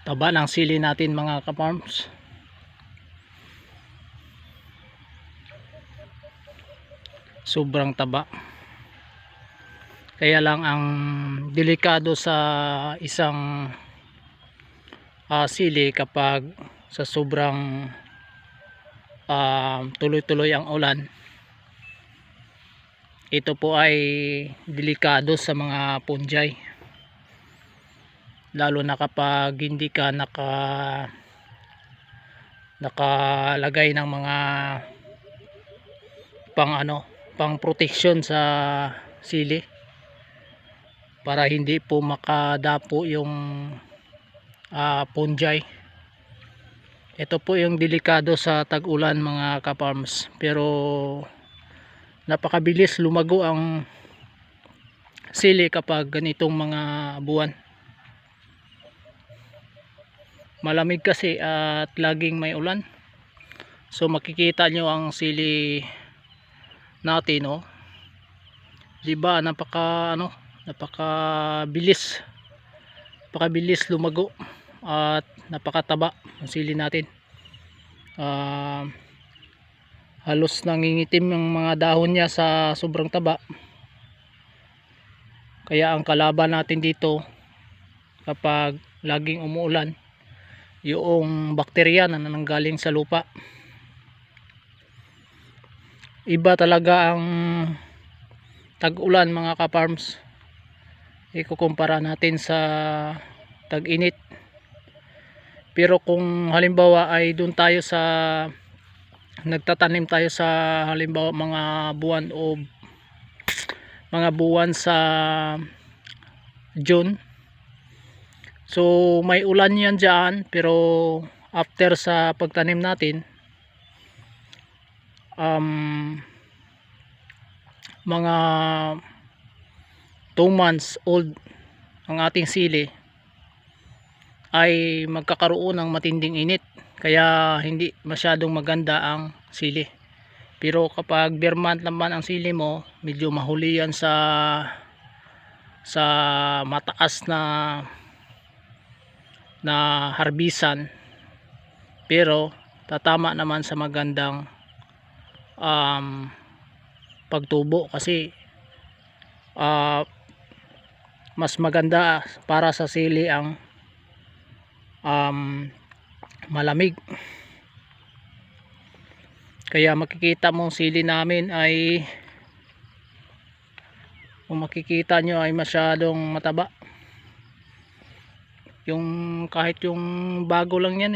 Taba ng sili natin mga ka-farms. Sobrang taba. Kaya lang ang delikado sa isang sili kapag sa sobrang tuloy-tuloy ang ulan, ito po ay delikado sa mga fungi, lalo na kapag hindi ka nakalagay ng mga pang protection sa sili para hindi po makadapo yung fungi. Ito po yung delikado sa tag-ulan mga ka-farms, pero napakabilis lumago ang sili kapag ganitong mga buwan. Malamig kasi at laging may ulan, so makikita nyo ang sili natin, oh. Diba napakabilis lumago at napakataba ang sili natin. Halos nangingitim yung mga dahon niya sa sobrang taba. Kaya ang kalaban natin dito kapag laging umuulan, yung bakterya na nanggaling sa lupa. Iba talaga ang tag-ulan mga ka-farms, ikukumpara natin sa tag-init. Pero kung halimbawa ay doon tayo sa nagtatanim tayo sa halimbawa mga buwan sa June, so may ulan yan dyan, pero after sa pagtanim natin, mga 2 months old ang ating sili ay magkakaroon ng matinding init, kaya hindi masyadong maganda ang sili. Pero kapag bare month naman ang sili mo, medyo mahuli yan sa mataas na harbisan, pero tatama naman sa magandang pagtubo, kasi mas maganda para sa sili ang malamig. Kaya makikita mo sili namin ay, kung makikita nyo, ay masyadong mataba. Yung kahit yung bago lang yan,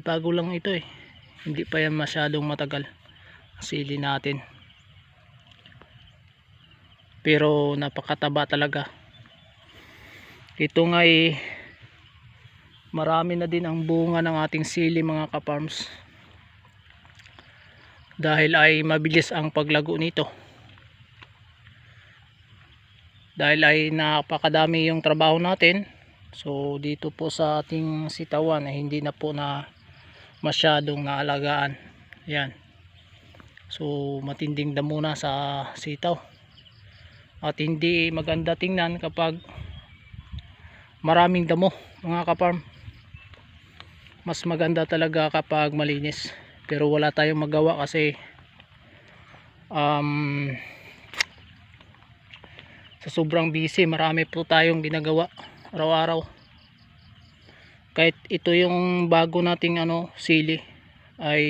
bago lang ito eh, hindi pa yan masyadong matagal sili natin, pero napakataba talaga. Ito nga marami na din ang bunga ng ating sili mga ka-farms, dahil ay mabilis ang paglago nito, dahil ay napakadami yung trabaho natin. So dito po sa ating sitawan ay hindi na po na masyadong naalagaan. Yan, so matinding damo na sa sitaw, at hindi maganda tingnan kapag maraming damo mga ka-farm. Mas maganda talaga kapag malinis, pero wala tayong magawa kasi sa sobrang busy, marami po tayong ginagawa araw-araw. Kahit ito yung bago nating sili, ay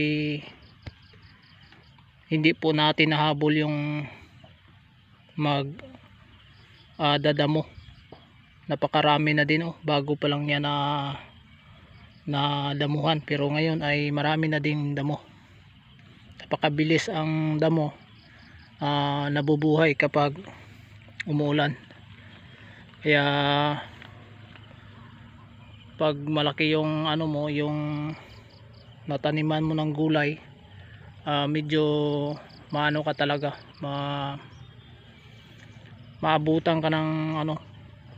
hindi po natin nahabol yung dadamo. Napakarami na din, bago pa lang yan na damuhan, pero ngayon ay marami na ding damo. Napakabilis ang damo nabubuhay kapag umuulan. Kaya pag malaki yung yung nataniman mo ng gulay, medyo maano ka talaga, maabutan ka ng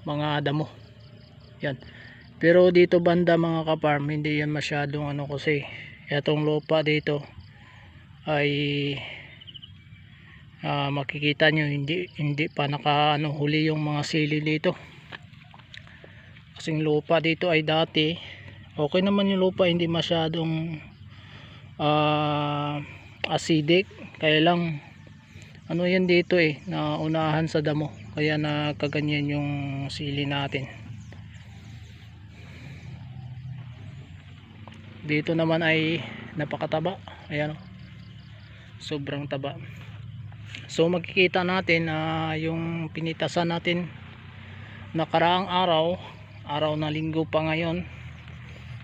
mga damo yan. Pero dito banda mga ka-farm, hindi yan masyadong kasi itong lupa dito ay makikita nyo hindi pa huli yung mga sili dito, kasing lupa dito ay dati Okay naman yung lupa, hindi masyadong acidic, kaya lang ano yan dito naunahan sa damo, kaya nagkaganyan yung sili natin. Dito naman ay napakataba, ayan, sobrang taba. So makikita natin yung pinitasan natin nakaraang araw na linggo pa ngayon,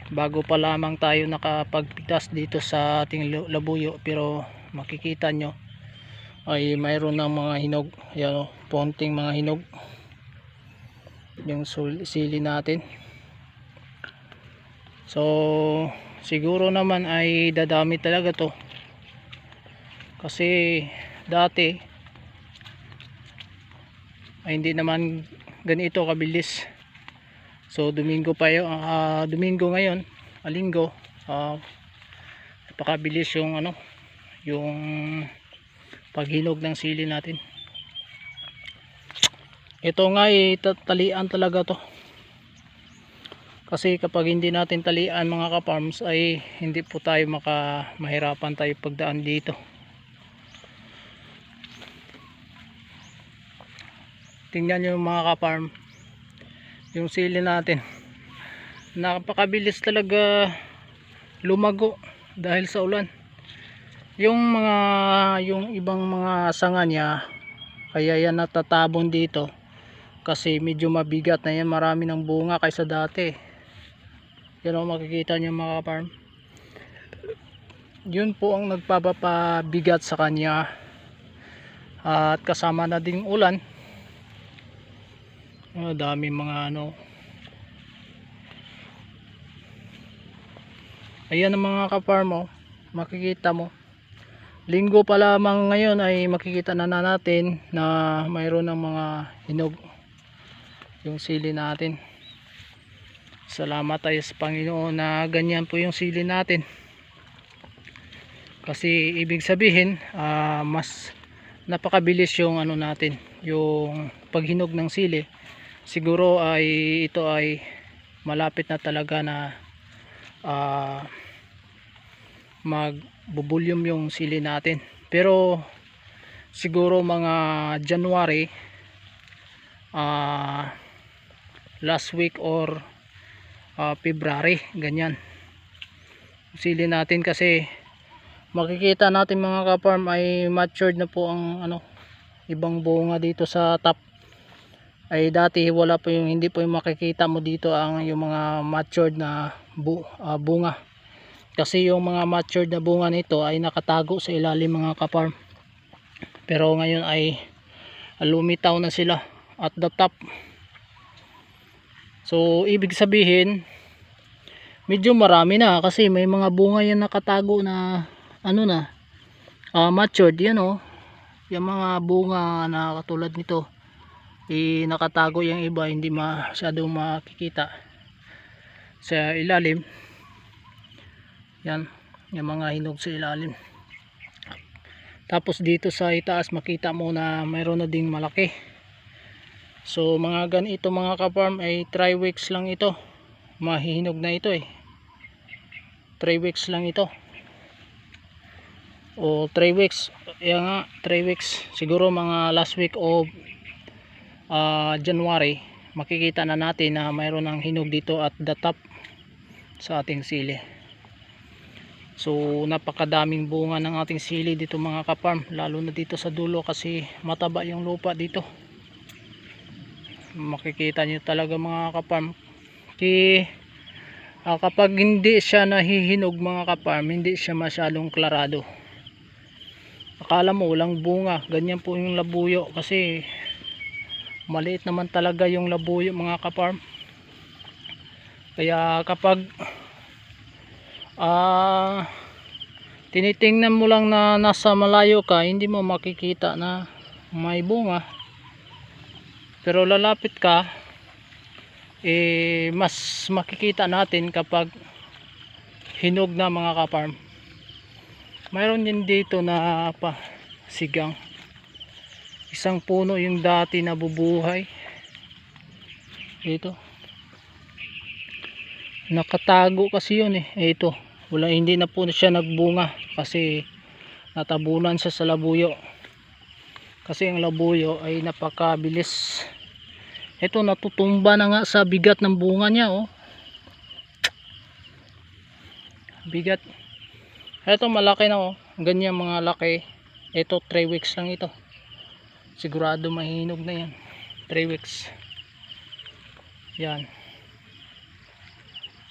bago pa lamang tayo nakapagpitas dito sa ating labuyo, pero makikita nyo ay mayroon ng mga hinog, ayan, ponting mga hinog yung sili natin. So siguro naman ay dadami talaga to, kasi dati ay hindi naman ganito kabilis. So Domingo pa yun, Domingo ngayon, linggo, napakabilis yung yung paghinog ng sili natin. Ito nga talian talaga to, kasi kapag hindi natin talian mga ka-farms ay hindi po tayo mahirapan tayo pagdaan dito. Tingnan nyo mga ka-farm, yung sili natin napakabilis talaga lumago dahil sa ulan. Yung ibang mga sanga niya, kaya yan natatabon dito kasi medyo mabigat na yan, marami ng bunga kaysa dati. Yan o, makikita nyo mga farm, yun po ang nagpapabigat sa kanya, at kasama na din ulan. Dami mga ayan ang mga ka-farm, makikita mo, linggo pa lamang ngayon ay makikita na natin na mayroon ng mga hinog yung sili natin. Salamat tayo sa Panginoon na ganyan po yung sili natin, kasi ibig sabihin mas napakabilis yung natin, yung paghinog ng sili. Siguro ay ito ay malapit na talaga na magbubulyum yung sili natin, pero siguro mga January, last week or February, ganyan sili natin. Kasi makikita natin mga ka-farm ay matured na po ang ibang bunga dito sa top. Ay dati wala po yung, hindi po yung makikita mo dito yung mga matured na bunga, kasi yung mga matured na bunga nito ay nakatago sa ilalim mga ka-farm. Pero ngayon ay lumitaw na sila at the top. So ibig sabihin medyo marami na, kasi may mga bunga yan nakatago na matured. Yan yung mga bunga na katulad nito nakatago, yung iba hindi masyadong makikita sa ilalim. Yan yung mga hinog sa ilalim. Tapos dito sa itaas makita mo na mayroon na ding malaki. So mga ganito mga ka-farm ay 3 weeks lang ito, mahihinog na ito 3 weeks lang ito, o 3 weeks, yan nga 3 weeks. Siguro mga last week of January makikita na natin na mayroon ng hinog dito at the top sa ating sili. So napakadaming bunga ng ating sili dito mga ka-farm, lalo na dito sa dulo kasi mataba yung lupa dito. Makikita nyo talaga mga ka-farm, kapag hindi siya nahihinog mga ka-farm, hindi siya masyadong klarado. Akala mo walang bunga, ganyan po yung labuyo, kasi maliit naman talaga yung labuyo mga ka-farm. Kaya kapag tinitingnan mo lang na nasa malayo ka, hindi mo makikita na may bunga. Pero lalapit ka, mas makikita natin kapag hinog na mga ka-farm. Mayroon din dito na sigang, isang puno yung dati nabubuhay dito. nakatago kasi yun eh. Ito, wala, hindi na po siya nagbunga kasi natabunan siya sa labuyo. Kasi ang labuyo ay napakabilis. Ito, natutumba na nga sa bigat ng bunga niya oh. Bigat. Ito malaki na oh. Ganyan mga laki. Ito 3 weeks lang ito. Sigurado mahinog na yan. 3 weeks. Yan.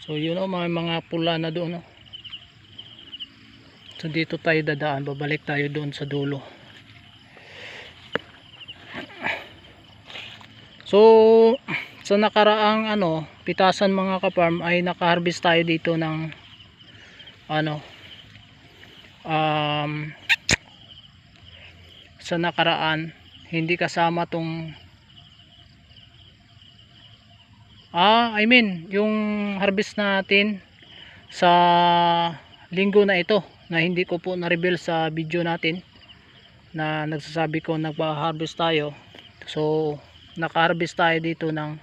So yun oh, mga pula na doon oh. So dito tayo dadaan. Babalik tayo doon sa dulo. So sa nakaraang pitasan mga ka-farm ay naka-harvest tayo dito ng sa nakaraan hindi kasama tong yung harvest natin sa linggo na ito na hindi ko po na-reveal sa video natin na nagsasabi ko nagpa-harvest tayo. So naka-harvest tayo dito ng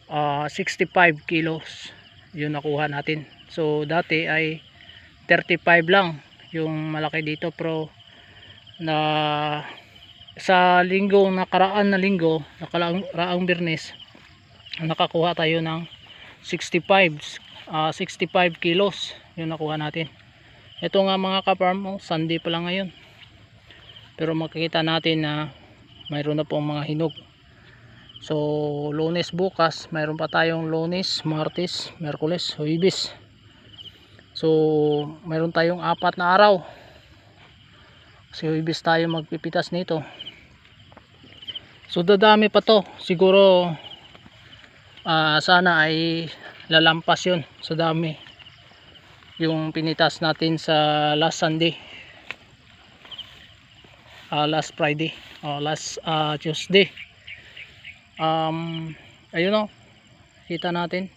65 kilos yung nakuha natin. So dati ay 35 lang yung malaki dito, pero na sa linggo nakaraang Biyernes nakakuha tayo ng 65 kilos yung nakuha natin. Ito nga mga ka-farm, Sunday pa lang ngayon, pero makikita natin na mayroon na pong mga hinog. So Lunes bukas, mayroon pa tayong Lunes, Martes, Miyerkules, Huwebes. So mayroon tayong 4 na araw. Kasi Huwebes tayo magpipitas nito. So dadami pa to. Siguro sana ay lalampas yun sa dami yung pinitas natin sa last Sunday, last Friday, last Tuesday. Ayun o, kita natin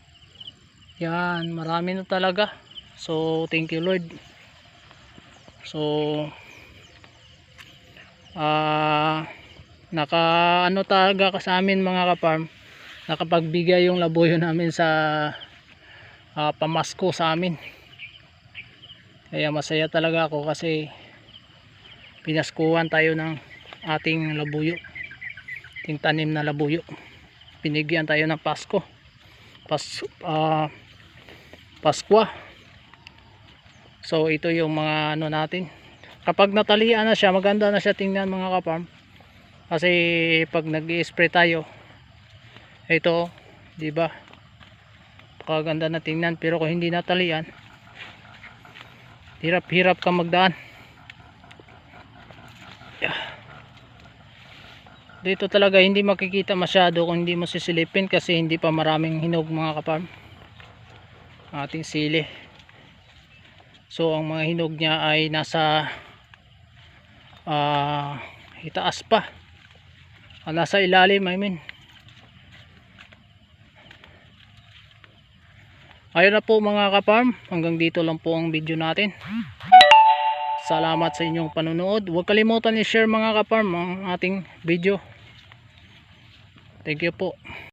yan, marami na talaga. So thank you Lord. So talaga ka sa amin mga ka-farm, nakapagbigay yung labuyo namin sa pamasko sa amin. Kaya masaya talaga ako kasi pinaskuhan tayo ng ating labuyo, ating tanim na labuyo. Pinigyan tayo ng Pasko, Paskwa. So ito yung mga natin. Kapag natalian na siya, maganda na siya tingnan mga ka-farm. Kasi pag nag-i-spray tayo, ito, di ba? Kaganda na tingnan, pero kung hindi natalian, hirap ka magdaan. Dito talaga hindi makikita masyado kung hindi mo sisilipin kasi hindi pa maraming hinog mga ka-farm. Ating sili. So ang mga hinog niya ay nasa itaas pa. Nasa ilalim, Ayun na po mga ka-farm, hanggang dito lang po ang video natin. Salamat sa inyong panonood. Huwag kalimutan i-share mga ka-farm ang ating video. Thank you po.